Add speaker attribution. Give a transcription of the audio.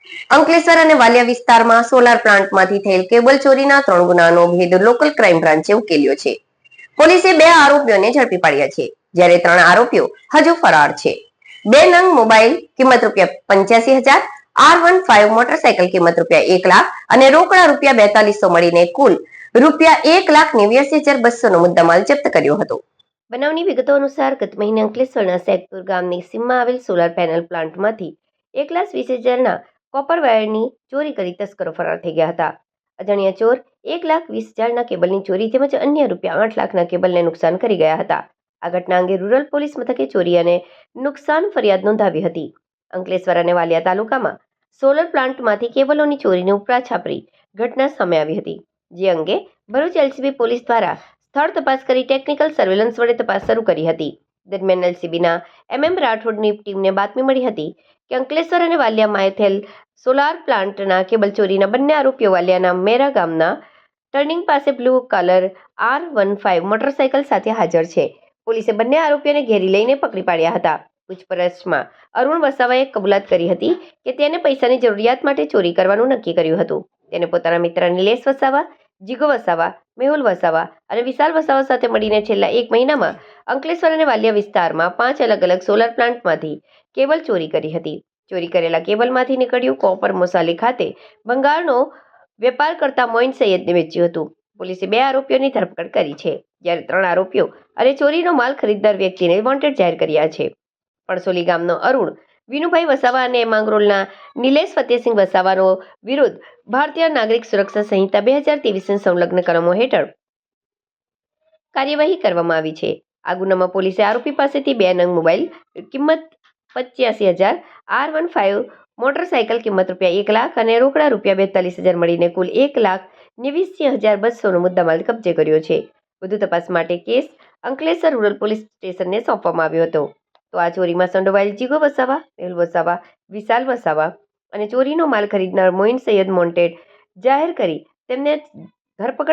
Speaker 1: અંકલેશ્વર અને વાલિયા વિસ્તારમાં સોલાર પ્લાન્ટમાંથી થયેલ કેબલ ચોરીના 3 ગુનાનો ભેદ લોકલ ક્રાઇમ બ્રાન્ચે ઉકેલ્યો છે. પોલીસે 2 આરોપીઓને ઝડપી પાડ્યા છે, જ્યારે 3 આરોપીઓ હજુ ફરાર છે. 2 નંગ મોબાઈલ કિંમત ₹85,000, R15 મોટરસાયકલ કિંમત ₹1 લાખ અને રોકડા ₹4200 મળીને કુલ ₹1,89,200 નો મુદ્દામાલ જપ્ત કર્યો હતો. બનાવની વિગતો અનુસાર ગત મહિને અંકલેશ્વરના સૈદપુર ગામની સીમમાં આવેલ સોલાર પેનલ પ્લાન્ટમાંથી 1,20,000ના કોપર વાયરની ચોરી કરી તસ્કરો ફરાર થઈ ગયા હતા. અજાણ્યા ચોર 1,20,000ના કેબલની ચોરી તેમજ અન્ય ₹8 લાખના કેબલને નુકસાન કરી ગયા હતા. આ ઘટના અંગે રૂરલ પોલીસ મથકે ચોરી અને નુકસાન ફરિયાદ નોંધાવી હતી. અંકલેશ્વર અને વાલિયા તાલુકામાં સોલર પ્લાન્ટમાંથી કેબલોની ચોરીની ઉપરા છાપરી ઘટના સામે આવી હતી, જે અંગે ભરૂચ એલસીબી પોલીસ દ્વારા સ્થળ તપાસ કરી ટેકનિકલ સર્વેલન્સ વડે તપાસ શરૂ કરી હતી. દરમિયાન એલસીબીના MM રાઠોડની ટીમને બાતમી મળી હતી કે અંકલેશ્વર અને વાલિયામાં થયેલ સોલાર પ્લાન્ટના કેબલ ચોરીના બંને આરોપીઓ વાલિયાના મેરા ગામના ટર્નિંગ પાસે બ્લુ કલર R15 મોટરસાયકલ સાથે હાજર છે. પોલીસે બંને આરોપીઓને ઘેરી લઈને પકડી પાડ્યા હતા. પૂછપરછમાં અરુણ વસાવાએ કબૂલાત કરી હતી કે તેને પૈસાની જરૂરિયાત માટે ચોરી કરવાનું નક્કી કર્યું હતું. તેને પોતાના મિત્ર નિલેશ વસાવા, જીગો વસાવા, મેહુલ વસાવા અને વિશાલ વસાવા સાથે મળીને છેલ્લા 1 મહિનામાં અંકલેશ્વર અને વાલિયા વિસ્તારમાં 5 અલગ-અલગ સોલાર પ્લાન્ટમાંથી કેબલ ચોરી કરી હતી. ચોરી કરેલા કેબલમાંથી નીકળ્યું કોપર મોસાલી ખાતે ભંગારનો વેપાર કરતા મોઇન સૈયદને વેચ્યું હતું. પોલીસે 2 આરોપીઓની ધરપકડ કરી છે, જ્યારે 3 આરોપીઓ અને ચોરીનો માલ ખરીદનાર વ્યક્તિને વોન્ટેડ જાહેર કર્યા છે. પડસોલી ગામનો અરુણ વિનુભાઈ વસાવા અને માંગરોળના નિલેશ ફતેસિંહ વસાવાનો વિરુદ્ધ ભારતીય નાગરિક સુરક્ષા સંહિતા 2023 સંલગ્ન કલમો હેઠળ કાર્યવાહી કરવામાં આવી છે. આ ગુનામાં પોલીસે આરોપી પાસેથી 2 નંગ મોબાઈલ કિંમત 85,000, R15 મોટરસાયકલ કિંમત ₹1 લાખ અને રોકડા ₹42,000 મળીને કુલ ₹1,89,200 નો મુદ્દામાલ કબજે કર્યો છે. વધુ તપાસ માટે કેસ અંકલેશ્વર રૂરલ પોલીસ સ્ટેશનને સોંપવામાં આવ્યો હતો. તો આ ચોરીમાં સંડોવાયેલ જીગો વસાવા, મેહુલ વસાવા, વિશાલ વસાવા અને ચોરીનો માલ ખરીદનાર મોઇન સૈયદ વોન્ટેડ જાહેર કરી તેમને ધરપકડ